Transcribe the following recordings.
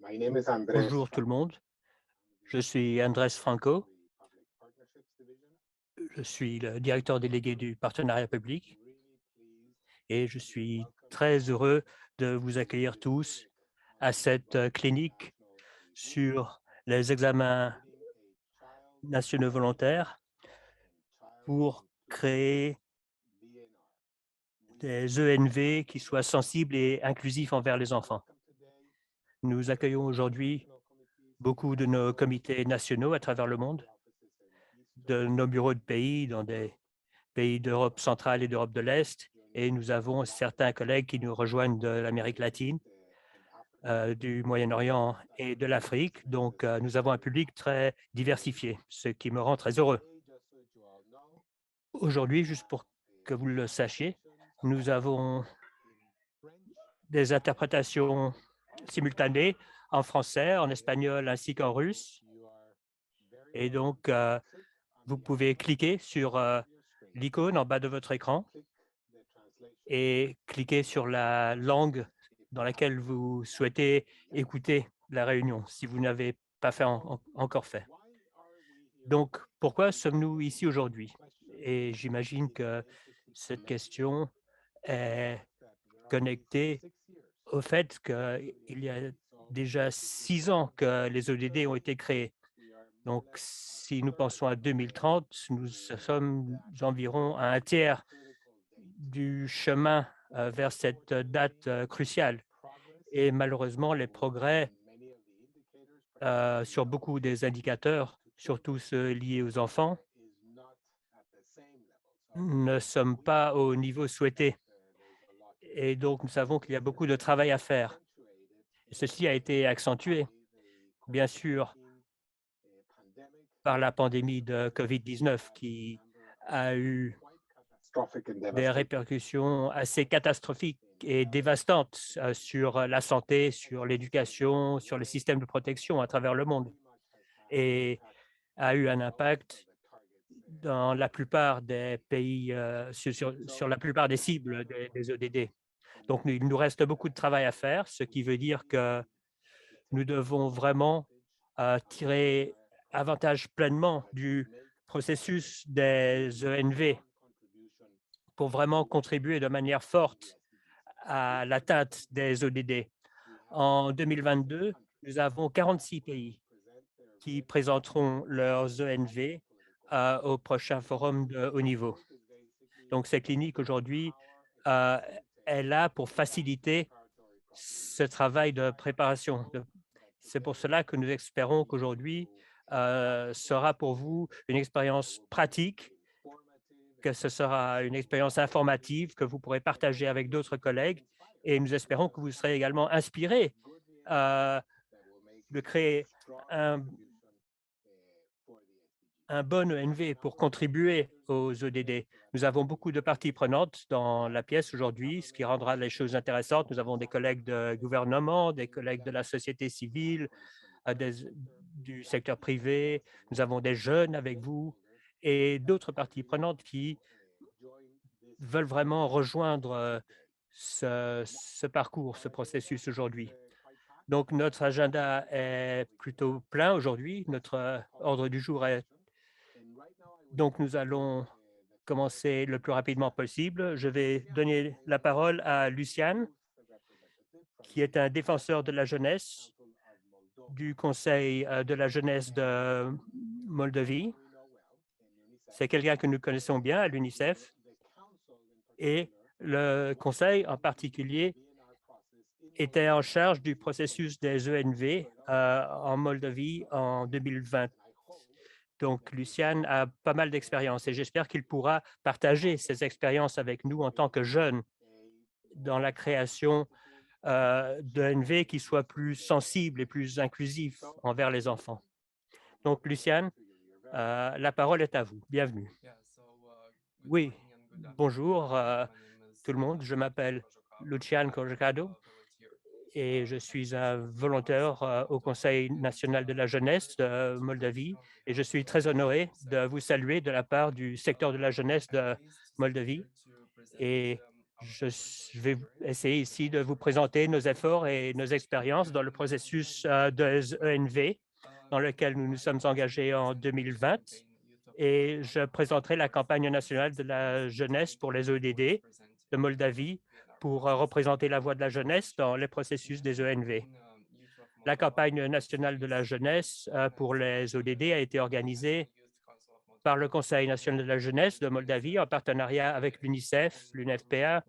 My name is Andres Bonjour tout le Franco. monde, je suis Andrés Franco, The Public Partnerships Division. je suis le directeur délégué du partenariat public Really pleased et je to suis welcome très you heureux de to vous this accueillir very tous à exciting cette clinique national review sur les examens creating a nationaux child-centered volontaires and pour child-inclusive créer VNR. des We ENV qui soient sensibles et inclusifs envers les enfants. welcome today Nous members accueillons of our aujourd'hui national committees beaucoup de nos from comités nationaux à travers le monde, the offices in de Eastern nos and bureaux de Central pays dans Europe, des pays d'Europe centrale et d'Europe de l'Est, joining et us nous from avons certains Latin collègues qui nous rejoignent de l'Amérique Middle latine, East and Africa. du Moyen-Orient et de l'Afrique. Donc, nous avons un public très diversifié, ce qui me rend très heureux. Today, just so you all know, we Aujourd'hui, juste have pour que vous le sachiez, interpretations nous avons in French, des interprétations simultanées en français, en espagnol ainsi qu'en russe. you are very Et welcome donc, to click on vous the pouvez icon cliquer at the sur top of your screen l'icône en bas de votre and écran click the translation et cliquer sur la langue if dans you laquelle haven't vous done souhaitez so yet. écouter la réunion, si vous n'avez pas fait So, encore fait. why are we here Donc, today? pourquoi And sommes-nous ici the aujourd'hui? question Et j'imagine is que intrinsically cette connected question to the est fact that there are these connectée 6 years au fait since the qu'il y a SDGs. So, déjà if you 6 think ans que les ODD ont future, été créés. we are more or Donc, less a si nous third pensons à of the 2030, nous sommes that environ à un tiers critical date. du chemin vers cette date Unfortunately, cruciale. progress Et malheureusement, les on progrès many of the indicators, particularly sur beaucoup des indicateurs, to surtout children, ceux liés aux enfants, is not at the same level. So ne sommes we pas au know niveau that souhaité. there is a lot to do. Et donc, nous savons qu'il y a This has beaucoup de been travail à faire. accentuated Et ceci a été accentué, by the bien sûr, COVID-19 pandemic, par la pandémie which de COVID-19 had a qui number of a eu quite catastrophic and des devastating répercussions assez outcomes catastrophiques in et health, dévastantes sur la santé, has sur also l'éducation, sur les systèmes de protection à travers le monde very much has had an et impact a eu un on most of impact the targets dans la plupart des pays, sur So la plupart des we cibles have a lot des of ODD. to Donc, do. il nous reste beaucoup de travail à faire, ce qui We veut dire que need to nous take devons full vraiment advantage of the tirer VNR process avantage pleinement to du make processus a des ENV strong contribution pour vraiment to contribuer de manière the forte SDGs. à In l'atteinte 2022, des ODD. we have En 46 2022, countries nous avons that 46 will pays present their qui VNRs présenteront leurs at the national ENV political forum. au prochain So forum de haut this niveau. clinic is basically Donc, ces cliniques to aujourd'hui empower and euh, facilitate est là pour that faciliter preparatory process. ce travail de I préparation. hope that C'est pour today cela que nous will espérons give qu'aujourd'hui you a practical sera pour vous experience une that expérience will be pratique, informative que and ce sera une beneficial to expérience all of you, informative que vous pourrez and partager avec hopefully d'autres collègues. inspired Et nous espérons que because vous of serez également a inspirés good VNR euh, that will make de a créer strong un, contribution for the un SDGs. bon We have a ENV pour number of contribuer stakeholders in aux the room today, ODD. so Nous that's avons really beaucoup de parties exciting. prenantes dans We la have pièce the aujourd'hui, ce qui government, rendra les choses intéressantes. Nous avons des some collègues de gouvernement, des collègues de la société civile, from the private sector, du that secteur will help privé. us Nous know avons des some of jeunes the avec vous stakeholders et that d'autres are parties here prenantes to qui join this veulent vraiment process rejoindre today. Now, ce parcours, ce our agenda processus is aujourd'hui. quite packed, Donc, notre agenda so est we can plutôt plein aujourd'hui. Notre cover ordre du the jour est... session. And right now, I would Donc, like nous allons the floor commencer le to plus rapidement Lucian. possible. Je vais Lucian donner la is parole à a Luciane, youth representative from qui est un the défenseur de la jeunesse Council of Moldova, du Conseil de la jeunesse de and Moldavie. someone we know well in UNICEF. C'est quelqu'un que nous connaissons bien à And l'UNICEF the council in et particular le was Conseil en leading the particulier VNR process in était en Moldova charge in du processus 2022. des ENV So it already has en some Moldavie en 2020. experience, and I hope Donc, that Luciane Lucian a pas mal d'expérience et j'espère qu'il pourra partager ses expériences avec nous en tant que jeune a dans more la création representative d'ENV qui soit child-centered plus VNR. sensible et plus inclusif So, envers les Lucian, enfants. the Donc, floor is Luciane, to you. You're very welcome. la parole est à vous. Bienvenue. Good Oui, morning and good afternoon. bonjour My name is tout le monde. Je Lucian m'appelle Cojocado Lucian and Cojocado I'm a volunteer et je at suis the un Youth volontaire Council of au Moldova. Conseil And national de la I'm jeunesse very happy de to greet Moldavie you on et je behalf suis of très the honoré COSAC de vous Group. saluer de la part du secteur de la jeunesse I'm de pleased to be Moldavie here to present et Je vais essayer ici de vous présenter nos efforts et nos expériences dans le processus de ENV dans lequel nous nous sommes engagés en 2020 et je présenterai la campagne nationale de la jeunesse pour les ODD de Moldavie pour représenter la voix de la jeunesse dans les processus des ENV. La campagne nationale de la jeunesse pour les ODD a été organisée par le Conseil national de la jeunesse de Moldavie en partenariat avec l'UNICEF, l'UNFPA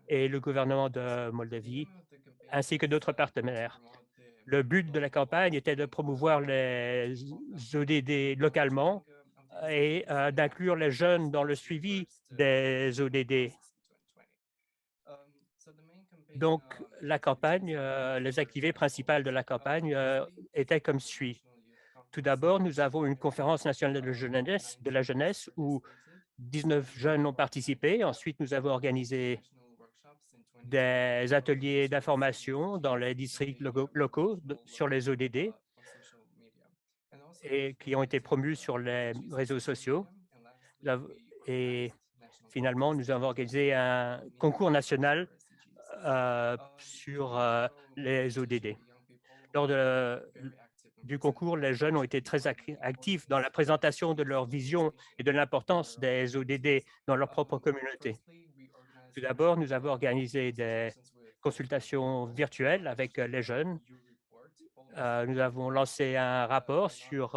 et le gouvernement de Moldavie, ainsi que d'autres partenaires. Le but de la campagne était de promouvoir les ODD localement et d'inclure les jeunes dans le suivi des ODD. Donc, la campagne, les activités principales de la campagne étaient comme suit. Tout d'abord, nous avons une conférence nationale de la jeunesse où 19 jeunes ont participé. Ensuite, nous avons organisé des ateliers d'information dans les districts locaux sur les ODD et qui ont été promus sur les réseaux sociaux. Et finalement, nous avons organisé un concours national sur les ODD. Lors du concours, les jeunes ont été très actifs dans la présentation de leur vision et de l'importance des ODD dans leur propre communauté. Tout d'abord, nous avons organisé des consultations virtuelles avec les jeunes. Nous avons lancé un rapport sur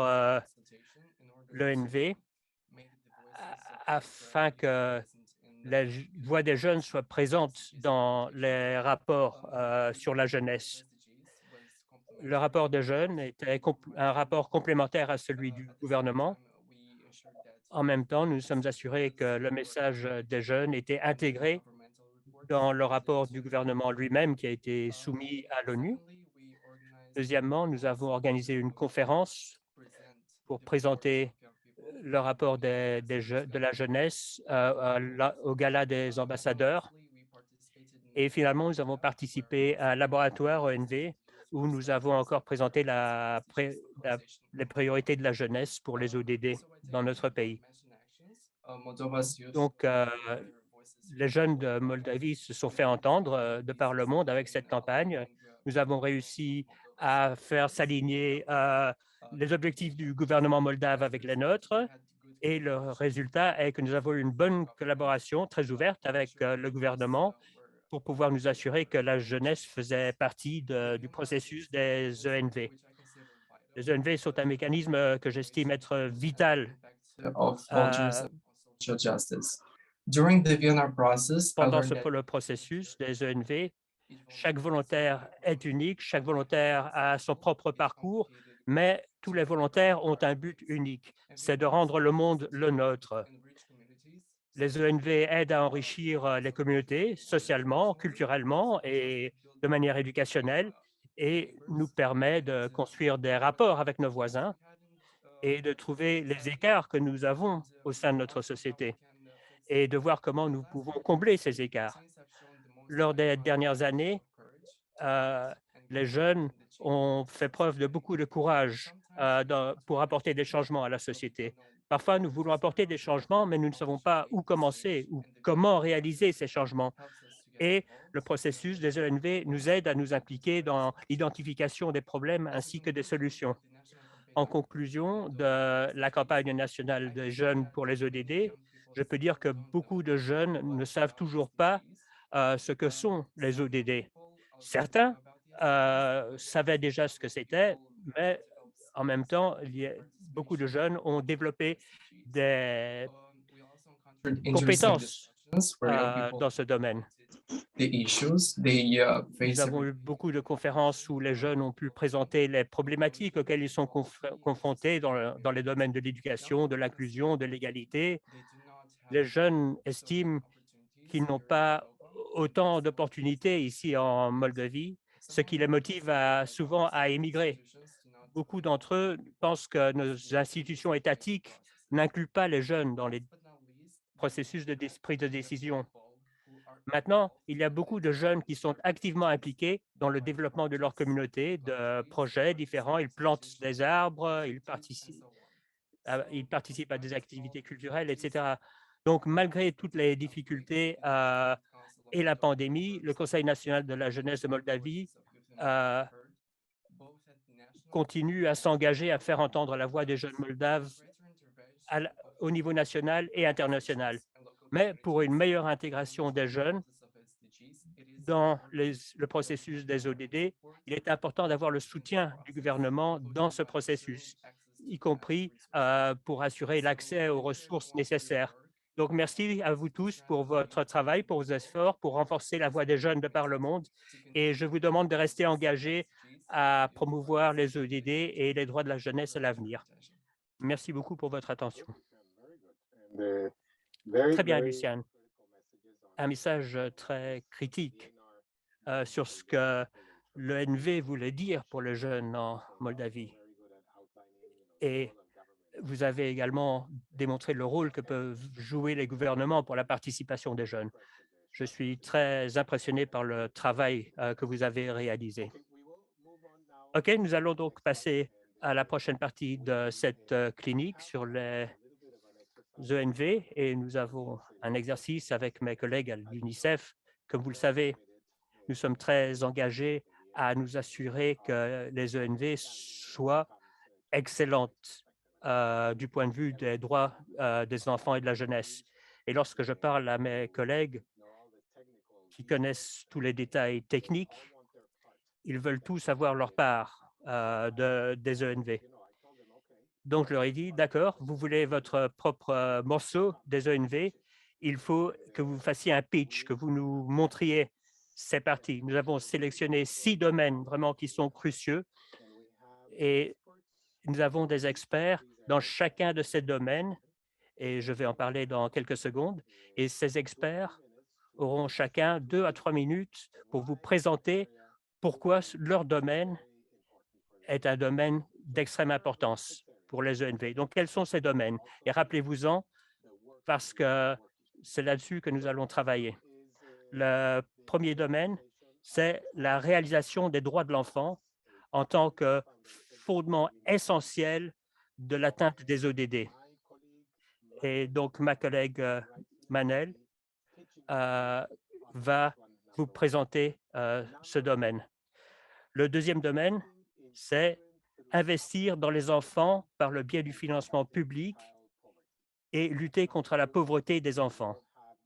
l'ENV afin que la voix des jeunes soit présente dans les rapports sur la jeunesse. Le rapport des jeunes était un rapport complémentaire à celui du gouvernement. En même temps, nous nous sommes assurés que le message des jeunes était intégré dans le rapport du gouvernement lui-même qui a été soumis à l'ONU. Deuxièmement, nous avons organisé une conférence pour présenter le rapport de la jeunesse au Gala des ambassadeurs. Et finalement, nous avons participé à un laboratoire ONV où nous avons encore présenté les priorités de la jeunesse pour les ODD dans notre pays. Donc, les jeunes de Moldavie se sont fait entendre de par le monde avec cette campagne. Nous avons réussi à faire s'aligner les objectifs du gouvernement moldave avec les nôtres. Et le résultat est que nous avons une bonne collaboration très ouverte avec le gouvernement pour pouvoir nous assurer que la jeunesse faisait partie du processus des ENV. Les ENV sont un mécanisme que j'estime être vital. Pendant le processus des ENV, chaque volontaire est unique, chaque volontaire a son propre parcours, mais tous les volontaires ont un but unique, c'est de rendre le monde le nôtre. Les ENV aident à enrichir les communautés socialement, culturellement et de manière éducationnelle et nous permet de construire des rapports avec nos voisins et de trouver les écarts que nous avons au sein de notre société et de voir comment nous pouvons combler ces écarts. Lors des dernières années, les jeunes ont fait preuve de beaucoup de courage pour apporter des changements à la société. Parfois, nous voulons apporter des changements, mais nous ne savons pas où commencer ou comment réaliser ces changements. Et le processus des ENV nous aide à nous impliquer dans l'identification des problèmes ainsi que des solutions. En conclusion de la campagne nationale des jeunes pour les ODD, je peux dire que beaucoup de jeunes ne savent toujours pas ce que sont les ODD. Certains savaient déjà ce que c'était, mais en même temps, beaucoup de jeunes ont développé des compétences dans ce domaine. Nous avons eu beaucoup de conférences où les jeunes ont pu présenter les problématiques auxquelles ils sont confrontés dans les domaines de l'éducation, de l'inclusion, de l'égalité. Les jeunes estiment qu'ils n'ont pas autant d'opportunités ici en Moldavie, ce qui les motive souvent à émigrer. Beaucoup d'entre eux pensent que nos institutions étatiques n'incluent pas les jeunes dans les processus de prise de décision. Maintenant, il y a beaucoup de jeunes qui sont activement impliqués dans le développement de leur communauté, de projets différents. Ils plantent des arbres, ils participent à des activités culturelles, etc. Donc, malgré toutes les difficultés, et la pandémie, le Conseil national de la jeunesse de Moldavie continue à s'engager à faire entendre la voix des jeunes Moldaves au niveau national et international. Mais pour une meilleure intégration des jeunes dans le processus des ODD, il est important d'avoir le soutien du gouvernement dans ce processus, y compris pour assurer l'accès aux ressources nécessaires. Donc, merci à vous tous pour votre travail, pour vos efforts, pour renforcer la voix des jeunes de par le monde. Et je vous demande de rester engagés à promouvoir les ODD et les droits de la jeunesse à l'avenir. Merci beaucoup pour votre attention. Très bien, Luciane. Un message très critique sur ce que l'ENV voulait dire pour les jeunes en Moldavie. Et vous avez également démontré le rôle que peuvent jouer les gouvernements pour la participation des jeunes. Je suis très impressionné par le travail que vous avez réalisé. OK, nous allons donc passer à la prochaine partie de cette clinique sur les ENV et nous avons un exercice avec mes collègues à l'UNICEF. Comme vous le savez, nous sommes très engagés à nous assurer que les ENV soient excellentes du point de vue des droits des enfants et de la jeunesse. Et lorsque je parle à mes collègues qui connaissent tous les détails techniques, ils veulent tous avoir leur part des ENV. Donc, je leur ai dit, d'accord, vous voulez votre propre morceau des ENV, il faut que vous fassiez un pitch, que vous nous montriez ces parties. Nous avons sélectionné 6 domaines vraiment qui sont cruciaux et nous avons des experts dans chacun de ces domaines et je vais en parler dans quelques secondes. Et ces experts auront chacun 2 à 3 minutes pour vous présenter pourquoi leur domaine est un domaine d'extrême importance pour les ENV. Donc, quels sont ces domaines? Et rappelez-vous-en, parce que c'est là-dessus que nous allons travailler. Le premier domaine, c'est la réalisation des droits de l'enfant en tant que fondement essentiel de l'atteinte des ODD. Et donc, ma collègue Manel va vous présenter ce domaine. Le deuxième domaine, c'est investir dans les enfants par le biais du financement public et lutter contre la pauvreté des enfants.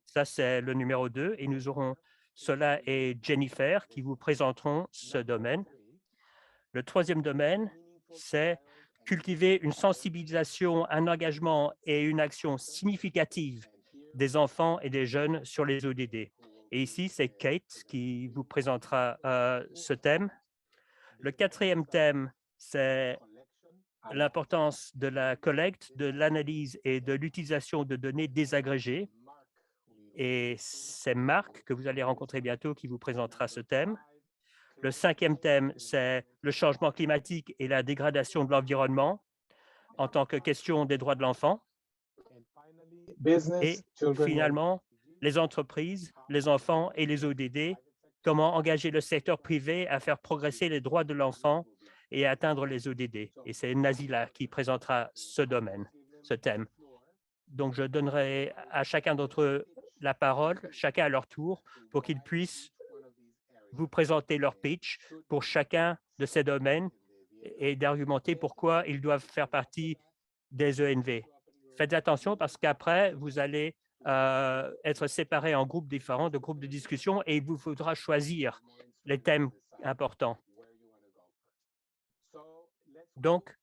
Ça, c'est le numéro 2 et nous aurons Sola et Jennifer qui vous présenteront ce domaine. Le troisième domaine, c'est cultiver une sensibilisation, un engagement et une action significative des enfants et des jeunes sur les ODD. Et ici, c'est Kate qui vous présentera ce thème. Le quatrième thème, c'est l'importance de la collecte, de l'analyse et de l'utilisation de données désagrégées. Et c'est Marc, que vous allez rencontrer bientôt, qui vous présentera ce thème. Le cinquième thème, c'est le changement climatique et la dégradation de l'environnement en tant que question des droits de l'enfant. Et finalement, les entreprises, les enfants et les ODD, comment engager le secteur privé à faire progresser les droits de l'enfant et à atteindre les ODD. Et c'est Nazila qui présentera ce domaine, ce thème. Donc, je donnerai à chacun d'entre eux la parole, chacun à leur tour, pour qu'ils puissent vous présenter leur pitch pour chacun de ces domaines et d'argumenter pourquoi ils doivent faire partie des ENV. Faites attention parce qu'après, vous allez être séparés en groupes différents, de groupes de discussion, et il vous faudra choisir les thèmes importants. Donc,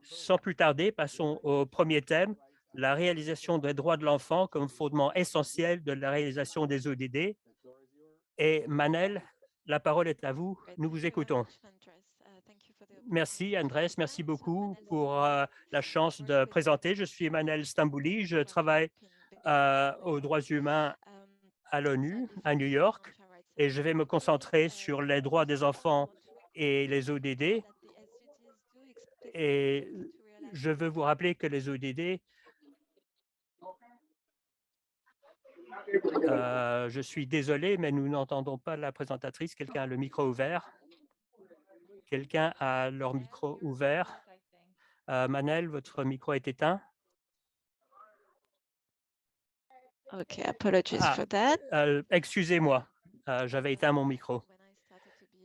sans plus tarder, passons au premier thème, la réalisation des droits de l'enfant comme fondement essentiel de la réalisation des ODD. Et Manel, la parole est à vous. Nous vous écoutons. Merci, Andrés. Merci beaucoup pour la chance de présenter. Je suis Manel Stambouli. Je travaille aux droits humains à l'ONU, à New York, et je vais me concentrer sur les droits des enfants et les ODD. Et je veux vous rappeler que les ODD, je suis désolé, mais nous n'entendons pas la présentatrice. Quelqu'un a le micro ouvert? Quelqu'un a leur micro ouvert? Manel, votre micro est éteint? Okay, apologies Ah, for that. excusez-moi, j'avais éteint mon micro.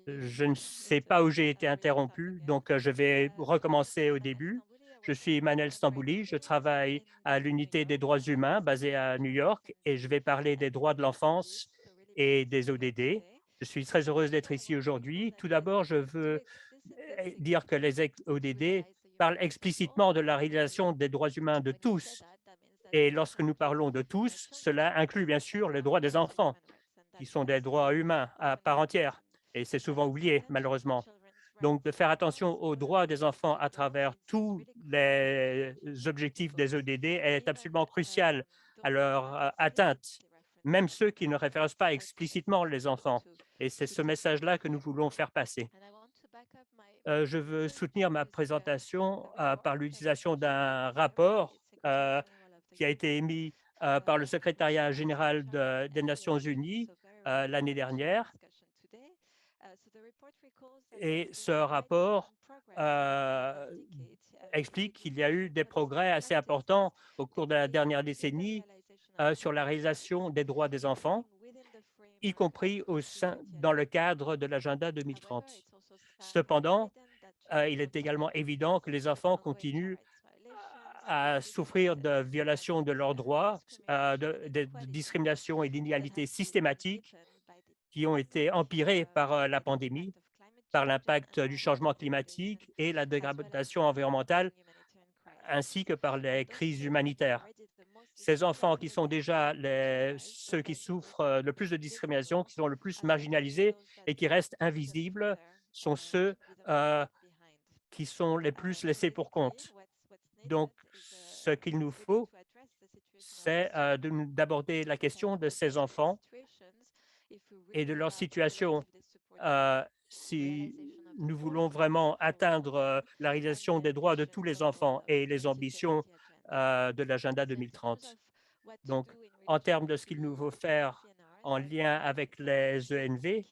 Je ne sais pas où j'ai été interrompu, donc je vais recommencer au début. Je suis Manel Stambouli, je travaille à l'unité des droits humains basée à New York et je vais parler des droits de l'enfance et des ODD. Je suis très heureuse d'être ici aujourd'hui. Tout d'abord, je veux dire que les ODD parlent explicitement de la réalisation des droits humains de tous. Et lorsque nous parlons de tous, cela inclut bien sûr les droits des enfants, qui sont des droits humains à part entière. Et c'est souvent oublié, malheureusement. Donc, de faire attention aux droits des enfants à travers tous les objectifs des ODD est absolument crucial à leur atteinte, même ceux qui ne réfèrent pas explicitement les enfants. Et c'est ce message-là que nous voulons faire passer. Je veux soutenir ma présentation par l'utilisation d'un rapport qui a été émis par le secrétariat général des Nations unies l'année dernière. Et ce rapport explique qu'il y a eu des progrès assez importants au cours de la dernière décennie sur la réalisation des droits des enfants, y compris dans le cadre de l'agenda 2030. Cependant, il est également évident que les enfants continuent à souffrir de violations de leurs droits, de discrimination et d'inégalités systématiques qui ont été empirées par la pandémie, par l'impact du changement climatique et la dégradation environnementale, ainsi que par les crises humanitaires. Ces enfants qui sont déjà ceux qui souffrent le plus de discrimination, qui sont le plus marginalisés et qui restent invisibles, sont ceux qui sont les plus laissés pour compte. Donc, ce qu'il nous faut, c'est d'aborder la question de ces enfants et de leur situation. Si nous voulons vraiment atteindre la réalisation des droits de tous les enfants et les ambitions de l'agenda 2030. Donc, en termes de ce qu'il nous faut faire en lien avec les ENV,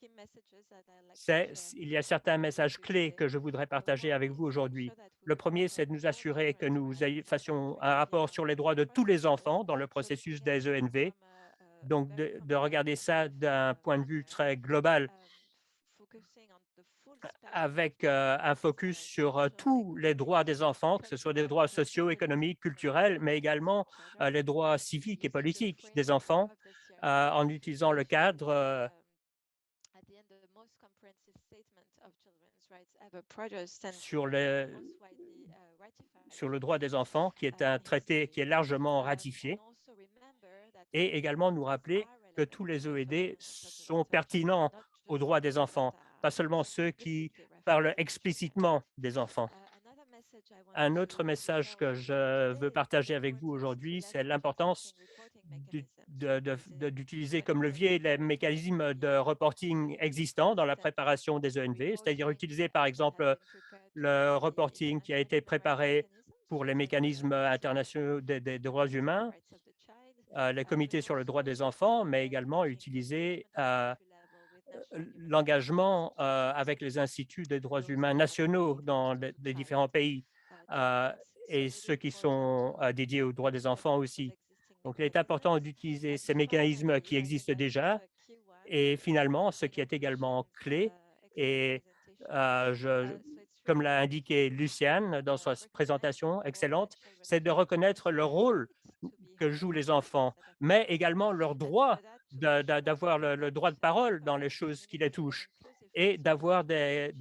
il y a certains messages clés que je voudrais partager avec vous aujourd'hui. Le premier, c'est de nous assurer que nous fassions un rapport sur les droits de tous les enfants dans le processus des ENV, donc de regarder ça d'un point de vue très global avec un focus sur tous les droits des enfants, que ce soit des droits sociaux, économiques, culturels, mais également les droits civiques et politiques des enfants, en utilisant le cadre sur le droit des enfants, qui est un traité qui est largement ratifié, et également nous rappeler que tous les OED sont pertinents aux droits des enfants, pas seulement ceux qui parlent explicitement des enfants. Un autre message que je veux partager avec vous aujourd'hui, c'est l'importance d'utiliser comme levier les mécanismes de reporting existants dans la préparation des ENV, c'est-à-dire utiliser par exemple le reporting qui a été préparé pour les mécanismes internationaux des droits humains, les comités sur le droit des enfants, mais également utiliser l'engagement avec les instituts des droits humains nationaux dans les différents pays et ceux qui sont dédiés aux droits des enfants aussi. Donc, il est important d'utiliser ces mécanismes qui existent déjà. Et finalement, ce qui est également clé, et comme l'a indiqué Luciane dans sa présentation excellente, c'est de reconnaître le rôle que jouent les enfants, mais également leur droit d'avoir le droit de parole dans les choses qui les touchent et d'avoir des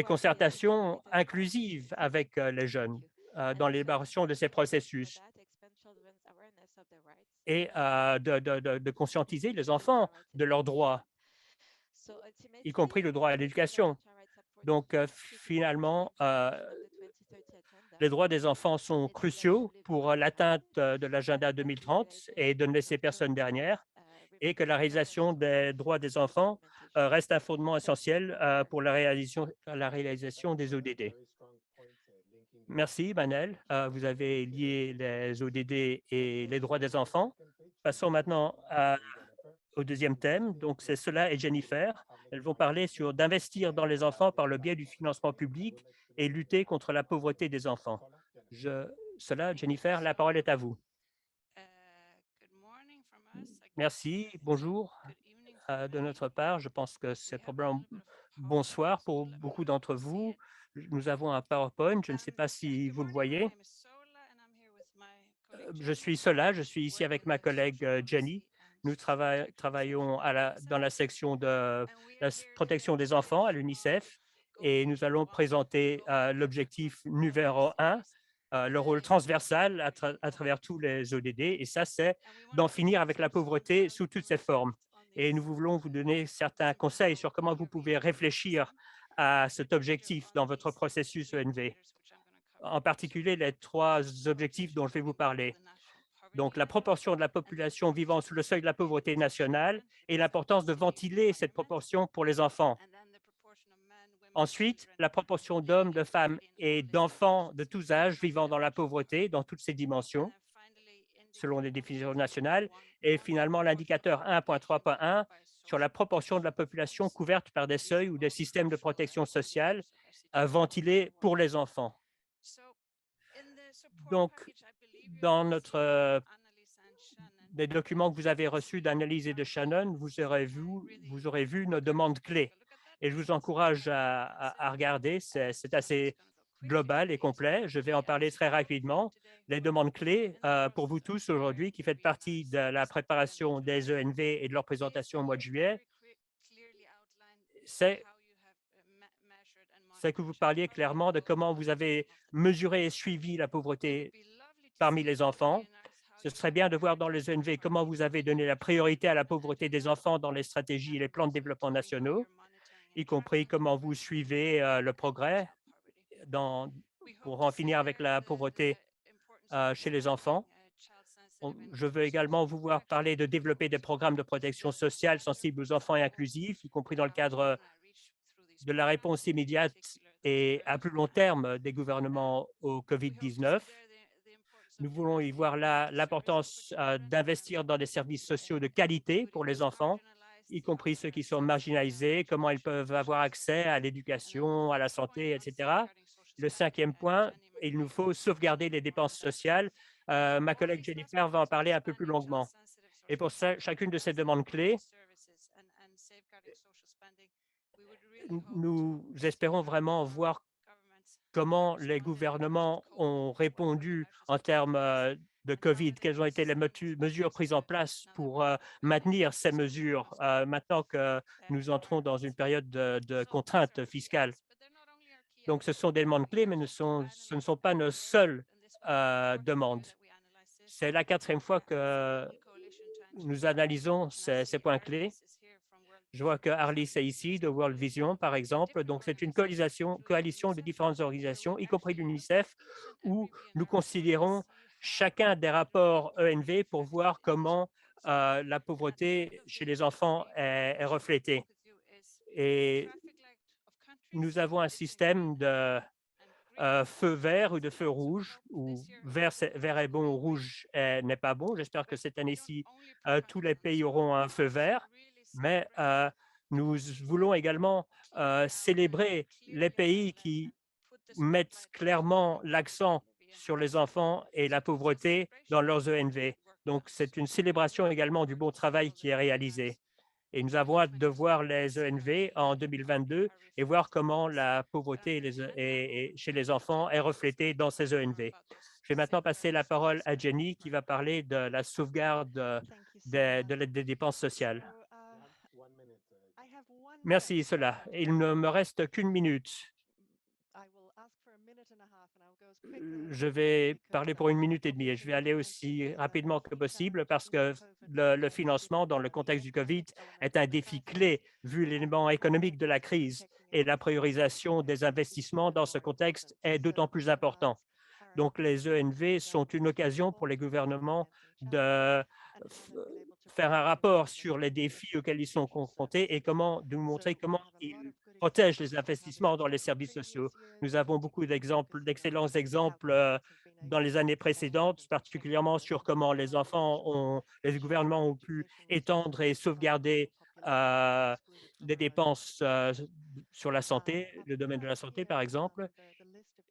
concertations inclusives avec les jeunes dans l'élaboration de ces processus et de conscientiser les enfants de leurs droits, y compris le droit à l'éducation. Donc, finalement, les droits des enfants sont cruciaux pour l'atteinte de l'agenda 2030 et de ne laisser personne derrière, et que la réalisation des droits des enfants reste un fondement essentiel pour la réalisation des ODD. Merci, Manel. Vous avez lié les ODD et les droits des enfants. Passons maintenant au deuxième thème. Donc, c'est Cela et Jennifer. Elles vont parler sur d'investir dans les enfants par le biais du financement public et lutter contre la pauvreté des enfants. Jennifer, la parole est à vous. Merci, bonjour de notre part. Je pense que c'est probablement bonsoir pour beaucoup d'entre vous. Nous avons un PowerPoint, je ne sais pas si vous le voyez. Je suis Sola, je suis ici avec ma collègue Jenny. Nous travaillons dans la section de la protection des enfants à l'UNICEF et nous allons présenter l'objectif numéro 1, le rôle transversal à travers tous les ODD, et ça, c'est d'en finir avec la pauvreté sous toutes ses formes. Et nous voulons vous donner certains conseils sur comment vous pouvez réfléchir à cet objectif dans votre processus ENV, en particulier les 3 objectifs dont je vais vous parler. Donc, la proportion de la population vivant sous le seuil de la pauvreté nationale et l'importance de ventiler cette proportion pour les enfants. Ensuite, la proportion d'hommes, de femmes et d'enfants de tous âges vivant dans la pauvreté dans toutes ses dimensions, selon les définitions nationales. Et finalement, l'indicateur 1.3.1 sur la proportion de la population couverte par des seuils ou des systèmes de protection sociale ventilés pour les enfants. Donc, dans des documents que vous avez reçus d'Annalise et de Shannon, vous aurez vu nos demandes clés. Et je vous encourage à regarder, c'est assez global et complet. Je vais en parler très rapidement. Les demandes clés pour vous tous aujourd'hui, qui faites partie de la préparation des ENV et de leur présentation au mois de juillet, c'est que vous parliez clairement de comment vous avez mesuré et suivi la pauvreté parmi les enfants. Ce serait bien de voir dans les ENV comment vous avez donné la priorité à la pauvreté des enfants dans les stratégies et les plans de développement nationaux, y compris comment vous suivez le progrès pour en finir avec la pauvreté chez les enfants. Je veux également vous voir parler de développer des programmes de protection sociale sensibles aux enfants et inclusifs, y compris dans le cadre de la réponse immédiate et à plus long terme des gouvernements au COVID-19. Nous voulons y voir l'importance d'investir dans des services sociaux de qualité pour les enfants, y compris ceux qui sont marginalisés, comment ils peuvent avoir accès à l'éducation, à la santé, etc. Le 5e point, il nous faut sauvegarder les dépenses sociales. Ma collègue Jennifer va en parler un peu plus longuement. Et pour ça, chacune de ces demandes clés, nous espérons vraiment voir comment les gouvernements ont répondu en termes de COVID, quelles ont été les mesures prises en place pour maintenir ces mesures maintenant que nous entrons dans une période de contraintes fiscales. Donc, ce sont des demandes clés, mais ce ne sont pas nos seules demandes. C'est la 4e fois que nous analysons ces points clés. Je vois que Arlis est ici, de World Vision, par exemple. Donc, c'est une coalition de différentes organisations, y compris l'UNICEF, où nous considérons chacun des rapports ENV pour voir comment la pauvreté chez les enfants est reflétée. Et nous avons un système de feu vert ou de feu rouge, où vert est bon, rouge n'est pas bon. J'espère que cette année-ci, tous les pays auront un feu vert, mais nous voulons également célébrer les pays qui mettent clairement l'accent sur les enfants et la pauvreté dans leurs ENV. Donc, c'est une célébration également du bon travail qui est réalisé. Et nous avons hâte de voir les ENV en 2022 et voir comment la pauvreté chez les enfants est reflétée dans ces ENV. Je vais maintenant passer la parole à Jenny qui va parler de la sauvegarde des dépenses sociales. Merci, cela. Il ne me reste qu'une minute. Je vais parler pour 1 minute et demie et je vais aller aussi rapidement que possible parce que le financement dans le contexte du COVID est un défi clé vu l'élément économique de la crise et la priorisation des investissements dans ce contexte est d'autant plus important. Donc, les ENV sont une occasion pour les gouvernements de faire un rapport sur les défis auxquels ils sont confrontés et de nous montrer comment ils protègent les investissements dans les services sociaux. Nous avons beaucoup d'excellents exemples dans les années précédentes, particulièrement sur comment les gouvernements ont pu étendre et sauvegarder des dépenses sur la santé, le domaine de la santé, par exemple.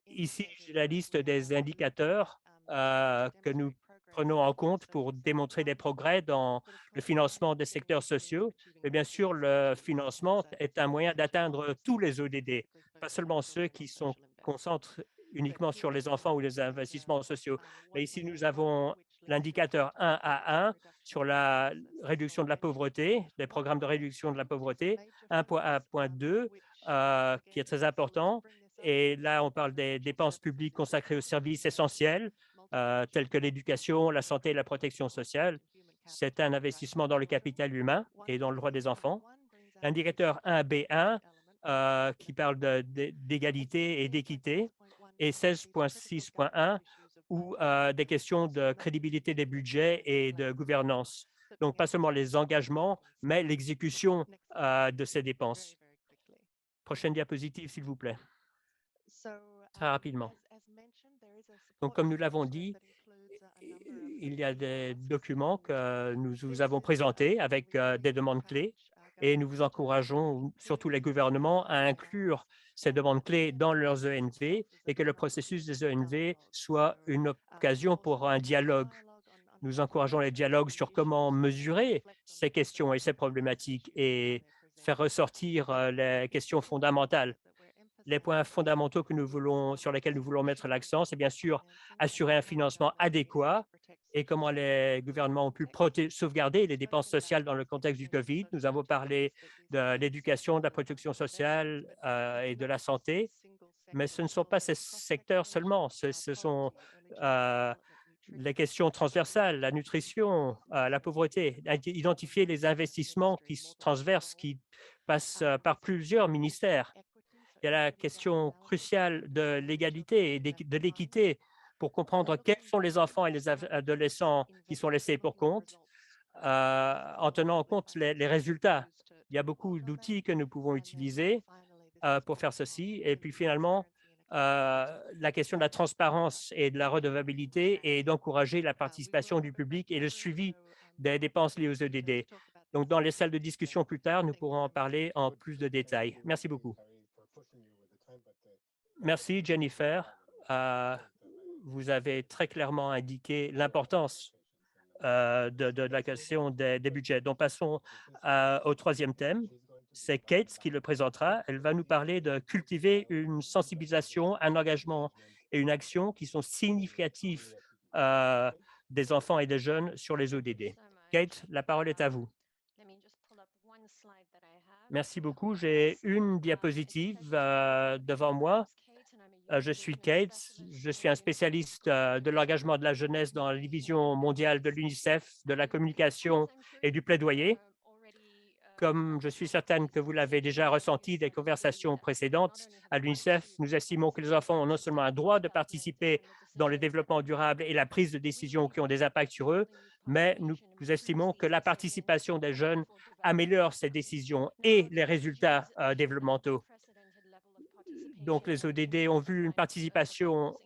Ici, j'ai la liste des indicateurs que nous prenons en compte pour démontrer des progrès dans le financement des secteurs sociaux. Mais bien sûr, le financement est un moyen d'atteindre tous les ODD, pas seulement ceux qui sont concentrent uniquement sur les enfants ou les investissements sociaux. Mais ici, nous avons l'indicateur 1 à 1 sur la réduction de la pauvreté, les programmes de réduction de la pauvreté, 1.1.2, qui est très important. Et là, on parle des dépenses publiques consacrées aux services essentiels, tels que l'éducation, la santé et la protection sociale. C'est un investissement dans le capital humain et dans le droit des enfants. L'indicateur 1B1, qui parle d'égalité et d'équité, et 16.6.1, ou des questions de crédibilité des budgets et de gouvernance. Donc, pas seulement les engagements, mais l'exécution de ces dépenses. Prochaine diapositive, s'il vous plaît. Très rapidement. Donc, comme nous l'avons dit, il y a des documents que nous vous avons présentés avec des demandes clés et nous vous encourageons, surtout les gouvernements, à inclure ces demandes clés dans leurs ENV et que le processus des ENV soit une occasion pour un dialogue. Nous encourageons les dialogues sur comment mesurer ces questions et ces problématiques et faire ressortir les questions fondamentales. Les points fondamentaux sur lesquels nous voulons mettre l'accent, c'est bien sûr assurer un financement adéquat et comment les gouvernements ont pu sauvegarder les dépenses sociales dans le contexte du COVID. Nous avons parlé de l'éducation, de la protection sociale et de la santé, mais ce ne sont pas ces secteurs seulement, ce sont les questions transversales, la nutrition, la pauvreté, identifier les investissements transverses qui passent par plusieurs ministères. Il y a la question cruciale de l'égalité et de l'équité pour comprendre quels sont les enfants et les adolescents qui sont laissés pour compte, en tenant en compte les résultats. Il y a beaucoup d'outils que nous pouvons utiliser pour faire ceci. Et puis finalement, la question de la transparence et de la redevabilité et d'encourager la participation du public et le suivi des dépenses liées aux EDD. Donc, dans les salles de discussion plus tard, nous pourrons en parler en plus de détails. Merci beaucoup. Merci, Jennifer. Vous avez très clairement indiqué l'importance de la question des budgets. Donc, passons au troisième thème. C'est Kate qui le présentera. Elle va nous parler de cultiver une sensibilisation, un engagement et une action qui sont significatifs des enfants et des jeunes sur les ODD. Kate, la parole est à vous. Merci beaucoup. J'ai une diapositive devant moi. Je suis Kate, je suis un spécialiste de l'engagement de la jeunesse dans la division mondiale de l'UNICEF, de la communication et du plaidoyer. Comme je suis certaine que vous l'avez déjà ressenti des conversations précédentes, à l'UNICEF, nous estimons que les enfants ont non seulement un droit de participer dans le développement durable et la prise de décisions qui ont des impacts sur eux, mais nous estimons que la participation des jeunes améliore ces décisions et les résultats développementaux. Donc, les ODD ont vu une participation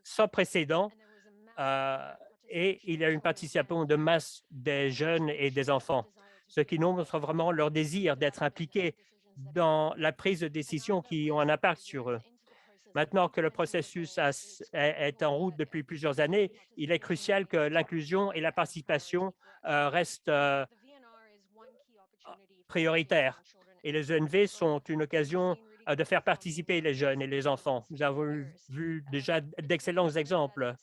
sans précédent et il y a une participation de masse des jeunes et des enfants, ce qui montre vraiment leur désir d'être impliqués dans la prise de décision qui ont un impact sur eux. Maintenant que le processus est en route depuis plusieurs années, il est crucial que l'inclusion et la participation restent prioritaires. Et les ENV sont une occasion de faire participer les jeunes et les enfants. Nous avons vu déjà d'excellents exemples.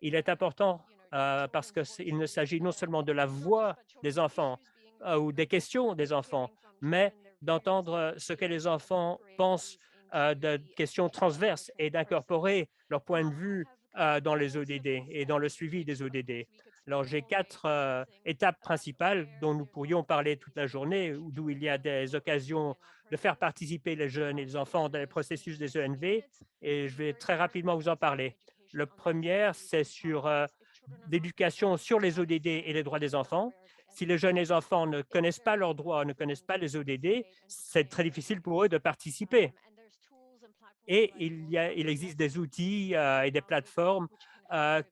Il est important parce qu'il ne s'agit non seulement de la voix des enfants ou des questions des enfants, mais d'entendre ce que les enfants pensent de questions transverses et d'incorporer leur point de vue dans les ODD et dans le suivi des ODD. Alors, j'ai quatre étapes principales dont nous pourrions parler toute la journée, d'où il y a des occasions de faire participer les jeunes et les enfants dans les processus des ENV, et je vais très rapidement vous en parler. Le premier, c'est sur l'éducation sur les ODD et les droits des enfants. Si les jeunes et les enfants ne connaissent pas leurs droits, ne connaissent pas les ODD, c'est très difficile pour eux de participer. Et il existe des outils et des plateformes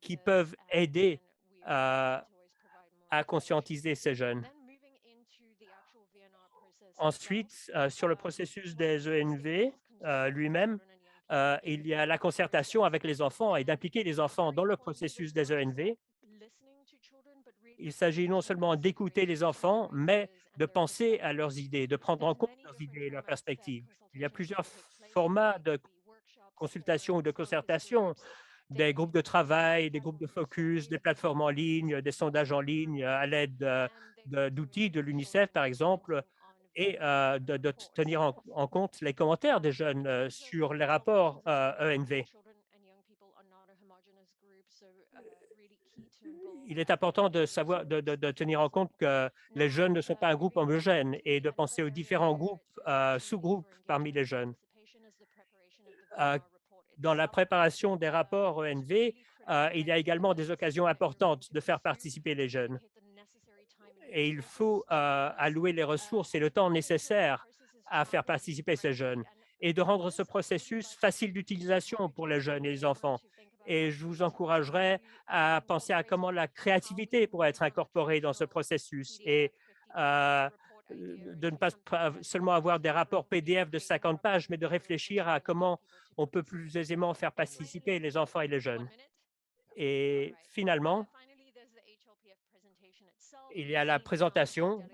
qui peuvent aider à conscientiser ces jeunes. Ensuite, sur le processus des ENV lui-même, il y a la concertation avec les enfants et d'impliquer les enfants dans le processus des ENV. Il s'agit non seulement d'écouter les enfants, mais de penser à leurs idées, de prendre en compte leurs idées et leurs perspectives. Il y a plusieurs formats de consultation ou de concertation, des groupes de travail, des groupes de focus, des plateformes en ligne, des sondages en ligne à l'aide d'outils de l'UNICEF, par exemple, et de tenir en compte les commentaires des jeunes sur les rapports ENV. Il est important de savoir, de tenir en compte que les jeunes ne sont pas un groupe homogène et de penser aux différents groupes, sous-groupes parmi les jeunes. Dans la préparation des rapports ENV, il y a également des occasions importantes de faire participer les jeunes. Et il faut allouer les ressources et le temps nécessaires à faire participer ces jeunes et de rendre ce processus facile d'utilisation pour les jeunes et les enfants. Et je vous encouragerai à penser à comment la créativité pourrait être incorporée dans ce processus et de ne pas seulement avoir des rapports PDF de 50 pages, mais de réfléchir à comment on peut plus aisément faire participer les enfants et les jeunes. Et finalement, il y a la présentation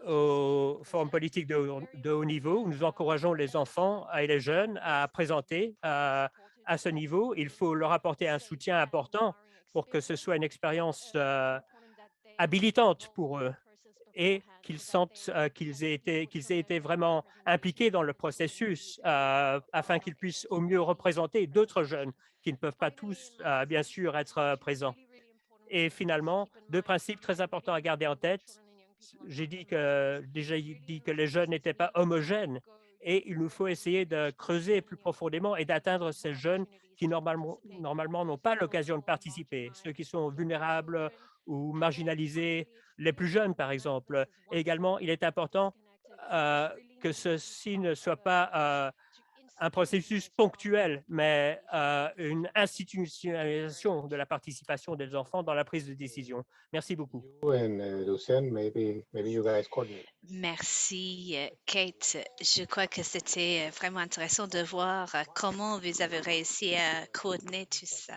au Forum politique de haut niveau, où nous encourageons les enfants et les jeunes à présenter à ce niveau. Il faut leur apporter un soutien important pour que ce soit une expérience habilitante pour eux et qu'ils sentent qu'ils aient été vraiment impliqués dans le processus afin qu'ils puissent au mieux représenter d'autres jeunes qui ne peuvent pas tous, bien sûr, être présents. Et finalement, deux principes très importants à garder en tête. J'ai déjà dit que les jeunes n'étaient pas homogènes et il nous faut essayer de creuser plus profondément et d'atteindre ces jeunes qui normalement n'ont pas l'occasion de participer, ceux qui sont vulnérables ou marginalisés, les plus jeunes par exemple. Et également, il est important que ceci ne soit pas un processus ponctuel, mais une institutionnalisation de la participation des enfants dans la prise de décision. Merci beaucoup. Merci, Kate. Je crois que c'était vraiment intéressant de voir comment vous avez réussi à coordonner tout ça.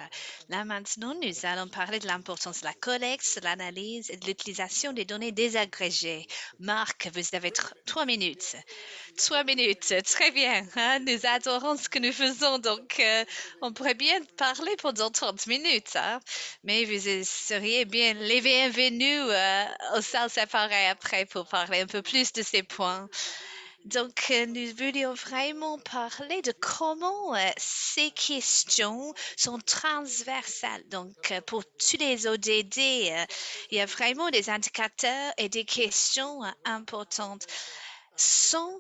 Là, maintenant, nous allons parler de l'importance de la collecte, de l'analyse et de l'utilisation des données désagrégées. Marc, vous avez 3 minutes. 3 minutes, très bien, hein. Nous adorons ce que nous faisons, donc on pourrait bien parler pendant 30 minutes, hein. Mais vous seriez bien les bienvenus aux salles séparées après pour parler un peu plus de ces points. Donc, nous voulions vraiment parler de comment ces questions sont transversales. Donc, pour tous les ODD, il y a vraiment des indicateurs et des questions importantes. Sans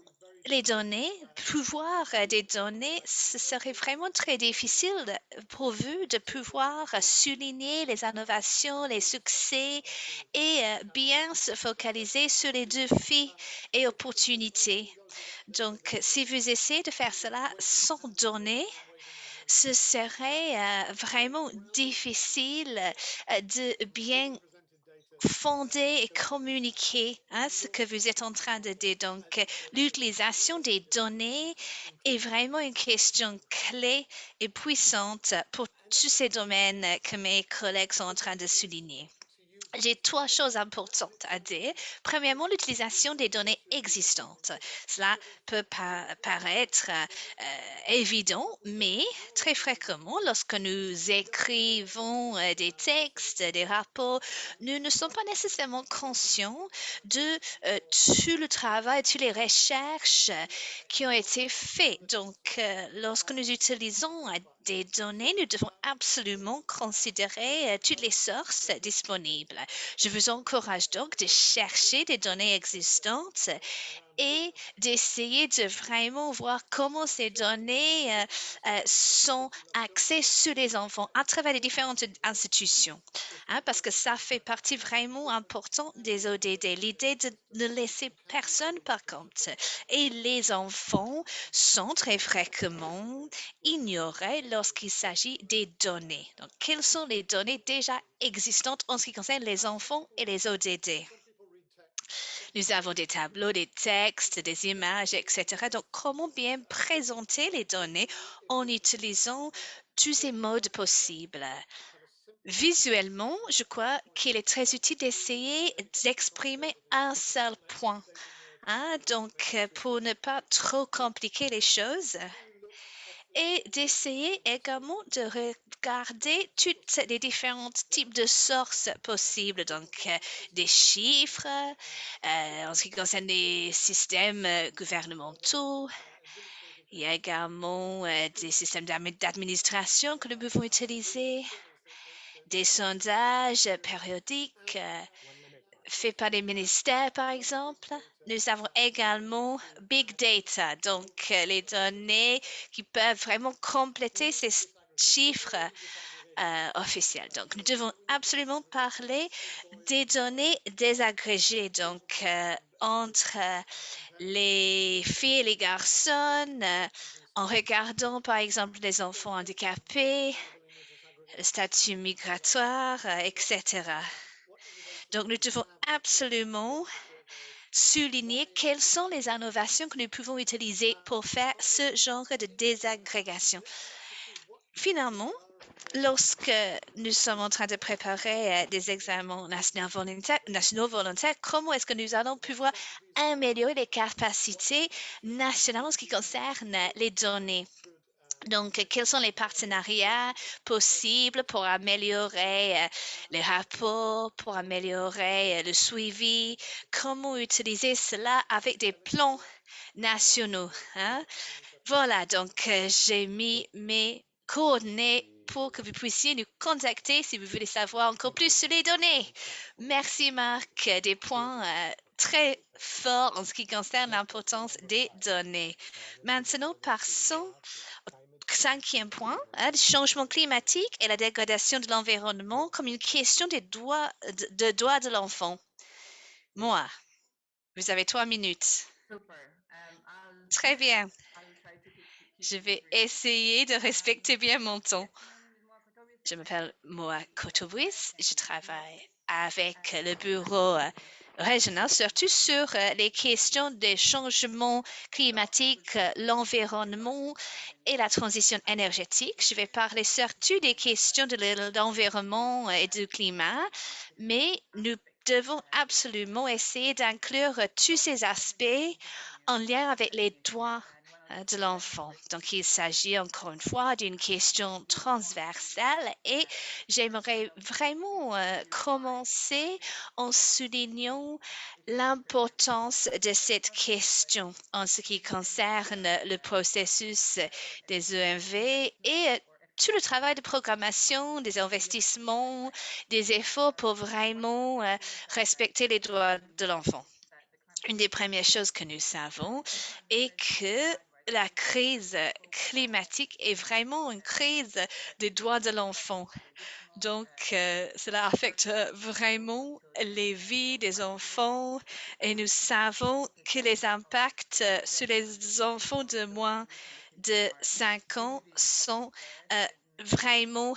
les données, pouvoir des données, ce serait vraiment très difficile pour vous de pouvoir souligner les innovations, les succès et bien se focaliser sur les défis et opportunités. Donc, si vous essayez de faire cela sans données, ce serait vraiment difficile de bien fonder et communiquer ce que vous êtes en train de dire. Donc, l'utilisation des données est vraiment une question clé et puissante pour tous ces domaines que mes collègues sont en train de souligner. J'ai 3 choses importantes à dire. Premièrement, l'utilisation des données existantes. Cela peut paraître évident, mais très fréquemment, lorsque nous écrivons des textes, des rapports, nous ne sommes pas nécessairement conscients de tout le travail, toutes les recherches qui ont été faites. Donc, lorsque nous utilisons des données, nous devons absolument considérer toutes les sources disponibles. Je vous encourage donc de chercher des données existantes et d'essayer de vraiment voir comment ces données sont axées sur les enfants à travers les différentes institutions. Parce que ça fait partie vraiment importante des ODD, l'idée de ne laisser personne par compte. Et les enfants sont très fréquemment ignorés lorsqu'il s'agit des données. Donc, quelles sont les données déjà existantes en ce qui concerne les enfants et les ODD? Nous avons des tableaux, des textes, des images, etc. Donc, comment bien présenter les données en utilisant tous ces modes possibles? Visuellement, je crois qu'il est très utile d'essayer d'exprimer un seul point. Hein. Donc, pour ne pas trop compliquer les choses et d'essayer également de regarder toutes les différents types de sources possibles. Donc, des chiffres, en ce qui concerne les systèmes gouvernementaux. Il y a également des systèmes d'administration que nous pouvons utiliser, des sondages périodiques faits par les ministères, par exemple. Nous avons également Big Data, donc les données qui peuvent vraiment compléter ces chiffres officiels. Donc, nous devons absolument parler des données désagrégées, donc entre les filles et les garçons, en regardant par exemple les enfants handicapés, le statut migratoire, etc. Donc, nous devons absolument souligner quelles sont les innovations que nous pouvons utiliser pour faire ce genre de désagrégation. Finalement, lorsque nous sommes en train de préparer des examens nationaux volontaires, comment est-ce que nous allons pouvoir améliorer les capacités nationales en ce qui concerne les données? Donc, quels sont les partenariats possibles pour améliorer les rapports, pour améliorer le suivi? Comment utiliser cela avec des plans nationaux? Hein? Voilà, donc j'ai mis mes coordonnées pour que vous puissiez nous contacter si vous voulez savoir encore plus sur les données. Merci Marc, des points très forts en ce qui concerne l'importance des données. Maintenant, passons au cinquième point, le changement climatique et la dégradation de l'environnement comme une question des droits de l'enfant. Moi, vous avez 3 minutes. Très bien. Je vais essayer de respecter bien mon temps. Je m'appelle Moa Kotobris. Je travaille avec le bureau régional, surtout sur les questions des changements climatiques, l'environnement et la transition énergétique. Je vais parler surtout des questions de l'environnement et du climat, mais nous devons absolument essayer d'inclure tous ces aspects en lien avec les droits de l'enfant. Donc, il s'agit encore une fois d'une question transversale et j'aimerais vraiment commencer en soulignant l'importance de cette question en ce qui concerne le processus des EMV et tout le travail de programmation, des investissements, des efforts pour vraiment respecter les droits de l'enfant. Une des premières choses que nous savons est que la crise climatique est vraiment une crise des droits de l'enfant. Donc, cela affecte vraiment les vies des enfants et nous savons que les impacts sur les enfants de moins de 5 ans sont vraiment